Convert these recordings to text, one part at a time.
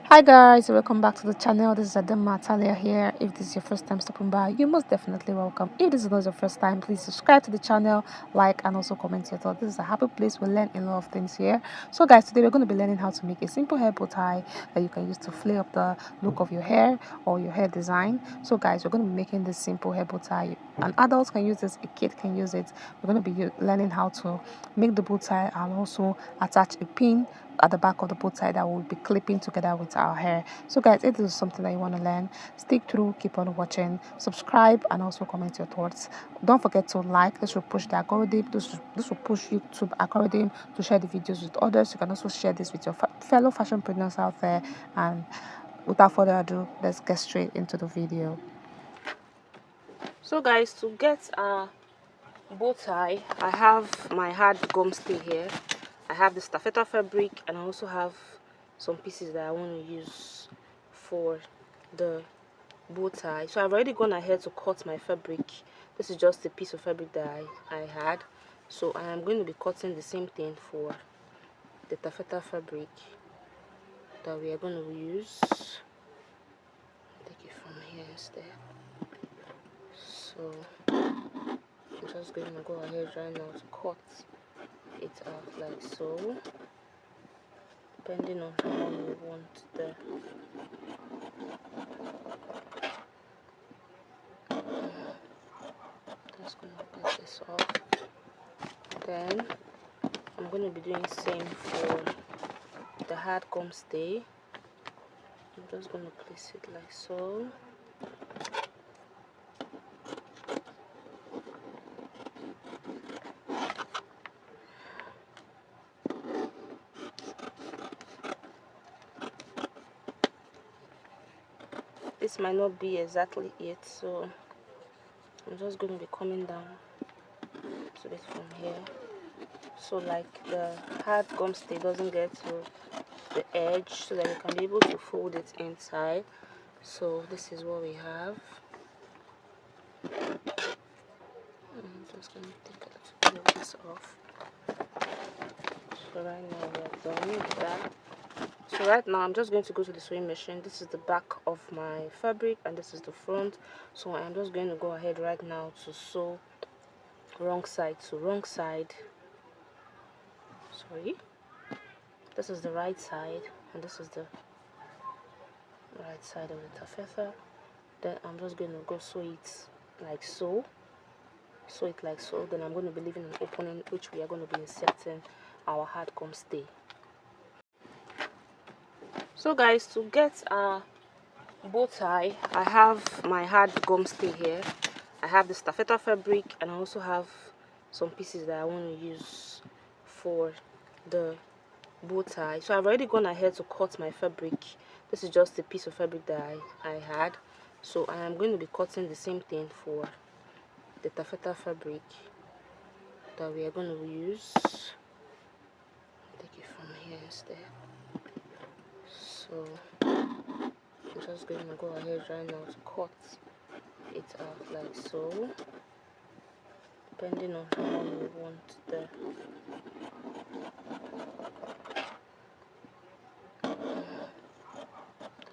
Hi guys, welcome back to the channel. This is Adam Matalia here. If this is your first time stopping by, you're most definitely welcome. If this is not your first time, please subscribe to the channel, like, and also comment your thoughts. This is a happy place. We learn a lot of things here. So guys, today we're going to be learning how to make a simple hair bow tie that you can use to flare up the look of your hair or your hair design. So guys, we're going to be making this simple hair bow tie. An adult can use this, a kid can use it. We're going to be learning how to make the bow tie and also attach a pin at the back of the bow tie that will be clipping together with our hair. So guys, if this is something that you want to learn, stick through, keep on watching, subscribe, and also comment your thoughts. Don't forget to like. This will push the algorithm. This will push YouTube algorithm to share the videos with others. You can also share this with your fellow fashionpreneurs out there. And without further ado, let's get straight into the video. So guys, to get a bow tie, I have my hard gum stay here. I have the taffeta fabric, and I also have some pieces that I want to use for the bow tie. So I've already gone ahead to cut my fabric. This is just a piece of fabric that I had. So I am going to be cutting the same thing for the taffeta fabric that we are going to use. Take it from here instead. So I'm just going to go ahead right now to cut it out like so, depending on how long you want the just gonna get this off. Then I'm gonna be doing the same for the hard gum stay. I'm just gonna place it like so. This might not be exactly it, so I'm just going to be coming down to it from here, so like the hard gum stay doesn't get to the edge, so that you can be able to fold it inside. So this is what we have. I'm just going to take a little bit of this off. So right now we are done with that. So right now I'm just going to go to the sewing machine. This is the back of my fabric and this is the front. So I'm just going to go ahead right now to sew wrong side to wrong side. Sorry, this is the right side and this is the right side of the taffeta. Then I'm just going to go sew it like so. Sew it like so. Then I'm going to be leaving an opening which we are going to be inserting our hard gum stay. So guys, to get a bow tie, I have my hard gum stay here. I have the taffeta fabric, and I also have some pieces that I want to use for the bow tie. So I've already gone ahead to cut my fabric. This is just a piece of fabric that I had. So I am going to be cutting the same thing for the taffeta fabric that we are going to use. Take it from here instead. So I'm just going to go ahead right now to cut it out like so, depending on how long you want the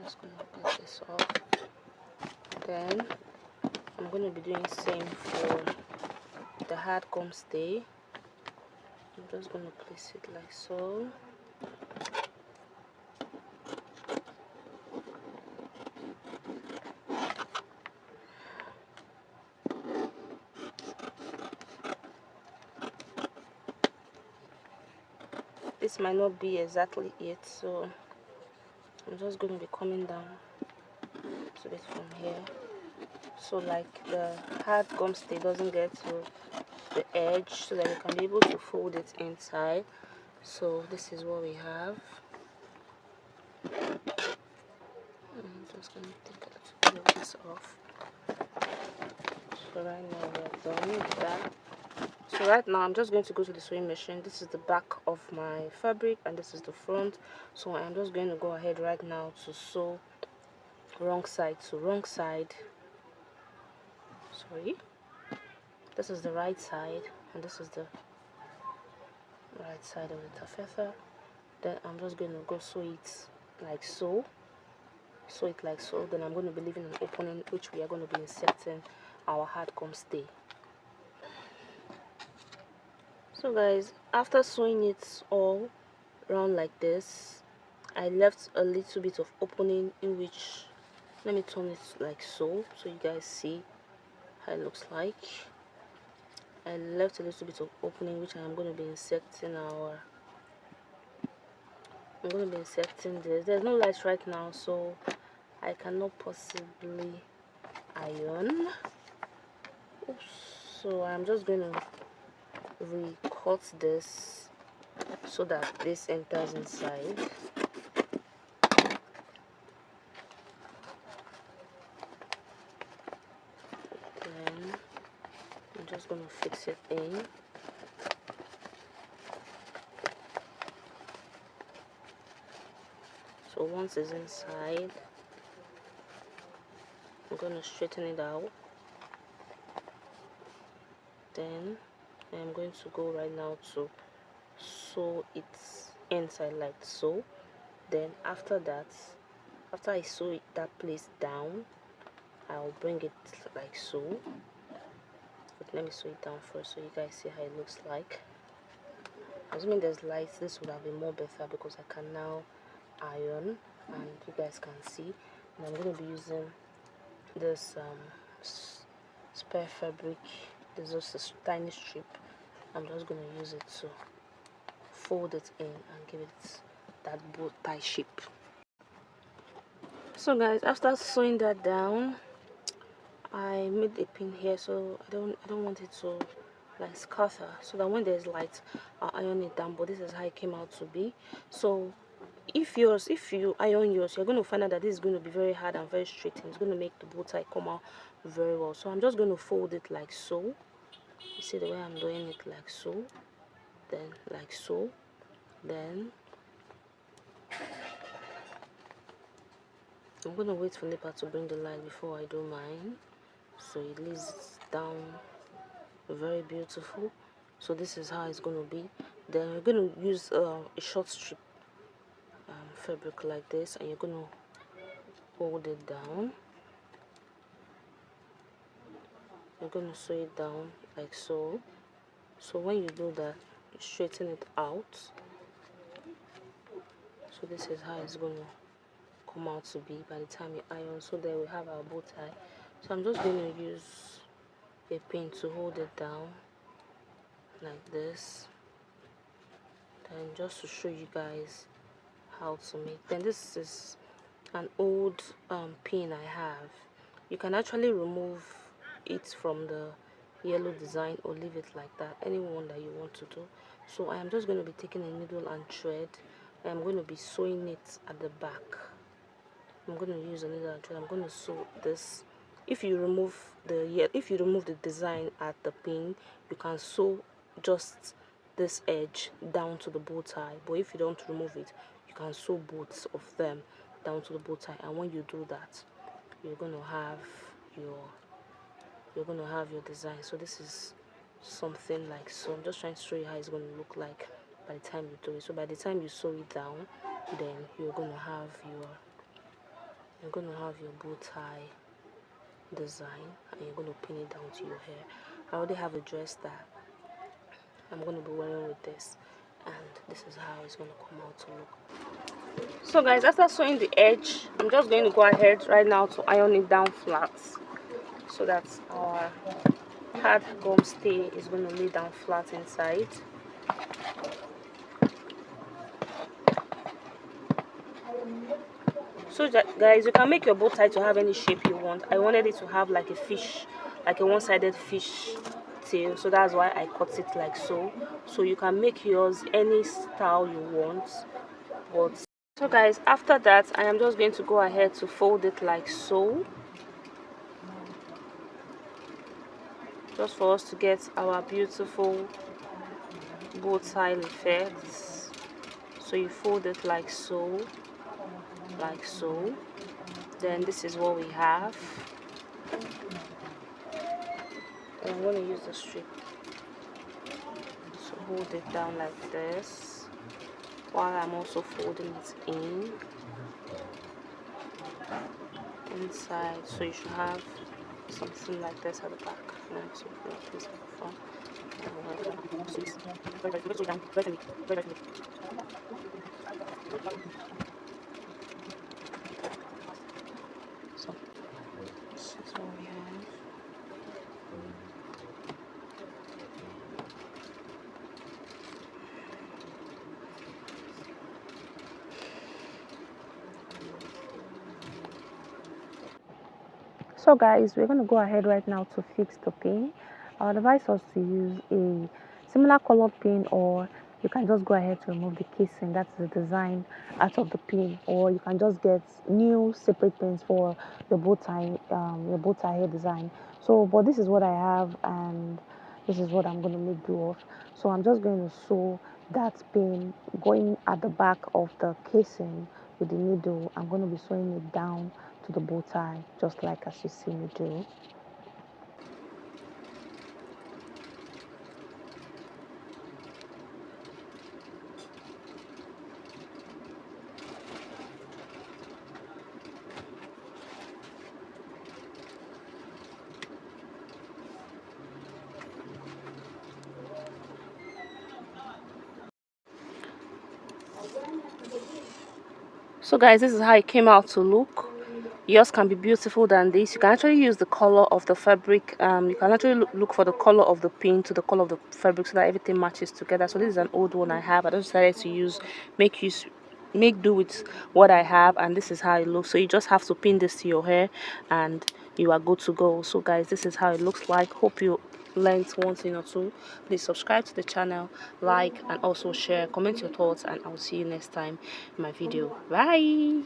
just gonna get this off. Then I'm going to be doing the same for the hard gum stay. I'm just going to place it like so. This might not be exactly it, so I'm just going to be coming down to it from here, so like the hard gum stay doesn't get to the edge, so that you can be able to fold it inside. So this is what we have. I'm just going to take a little bit of this off. So right now we are done with that. So right now I'm just going to go to the sewing machine. This is the back of my fabric and this is the front. So I'm just going to go ahead right now to sew wrong side to wrong side. Sorry, this is the right side and this is the right side of the taffeta. Then I'm just going to go sew it like so, sew it like so. Then I'm going to be leaving an opening which we are going to be inserting our hard comb stay. So guys, after sewing it all around like this, I left a little bit of opening in which, let me turn it like so you guys see how it looks like. I left a little bit of opening which I am going to be inserting I'm going to be inserting this. There's no light right now, so I cannot possibly iron. Oops. So I'm just going to recut this so that this enters inside. Then I'm just going to fix it in. So once it's inside, I'm going to straighten it out. Then I'm going to go right now to sew it inside like so. Then after that, after I sew it that place down, I'll bring it like so. But let me sew it down first so you guys see how it looks like. Assuming there's light, this would have been more better because I can now iron and you guys can see. And I'm going to be using this spare fabric. There's just a tiny strip. I'm just going to use it to fold it in and give it that bow tie shape. So guys, after sewing that down, I made a pin here so I don't want it to like scatter, so that when there's light I'll iron it down. But this is how it came out to be. So if you iron yours, you're going to find out that this is going to be very hard and very straight, and it's going to make the bow tie come out very well. So I'm just going to fold it like so. You see the way I'm doing it, like so, then like so, then I'm going to wait for Nipper to bring the light before I do mine, so it lays down very beautiful. So this is how it's going to be. Then you're going to use a short strip fabric like this, and you're going to hold it down. You're going to sew it down like so. So when you do that, you straighten it out. So this is how it's going to come out to be by the time you iron. So there we have our bow tie. So I'm just going to use a pin to hold it down like this. Then just to show you guys how to make. Then this is an old pin I have. You can actually remove it from the yellow design or leave it like that, any one that you want to do. So I am just going to be taking a needle and thread. I'm going to be sewing it at the back. I'm going to use a needle and thread. I'm going to sew this. If you remove the design at the pin, you can sew just this edge down to the bow tie. But if you don't remove it, you can sew both of them down to the bow tie. And when you do that, you're going to have your design. So this is something like so. I'm just trying to show you how it's going to look like by the time you do it. So by the time you sew it down, then you're going to have your bow tie design, and you're going to pin it down to your hair. I already have a dress that I'm going to be wearing with this, and this is how it's going to come out to look. So guys, after sewing the edge, I'm just going to go ahead right now to iron it down flat, so that our hard gum stay is going to lay down flat inside. So guys, you can make your bow tie to have any shape you want. I wanted it to have like a fish, like a one-sided fish tail, so that's why I cut it like so. So you can make yours any style you want. But so guys, after that, I am just going to go ahead to fold it like so, just for us to get our beautiful bow tie effects. So you fold it like so, then this is what we have. And I'm going to use the strip to hold it down like this, while I'm also folding it in. inside, so you should have something like this at the back. So like this at the front. So it's very down, very. So this is what we have. So guys, we're going to go ahead right now to fix the pin. I would advise us to use a similar colored pin, or you can just go ahead to remove the casing, that's the design out of the pin, or you can just get new separate pins for your bow tie hair design. So but this is what I have, and this is what I'm going to make do of. So I'm just going to sew that pin going at the back of the casing with the needle. I'm going to be sewing it down to the bow tie, just like as you see me do. So guys, this is how it came out to look. Yours can be beautiful than this. You can actually use the color of the fabric. You can actually look for the color of the pin to the color of the fabric so that everything matches together. So this is an old one I have. I just decided to make do with what I have, and this is how it looks. So you just have to pin this to your hair and you are good to go. So guys, this is how it looks like. Hope you learned one thing or two. Please subscribe to the channel, like, and also share, comment your thoughts, and I'll see you next time in my video. Bye.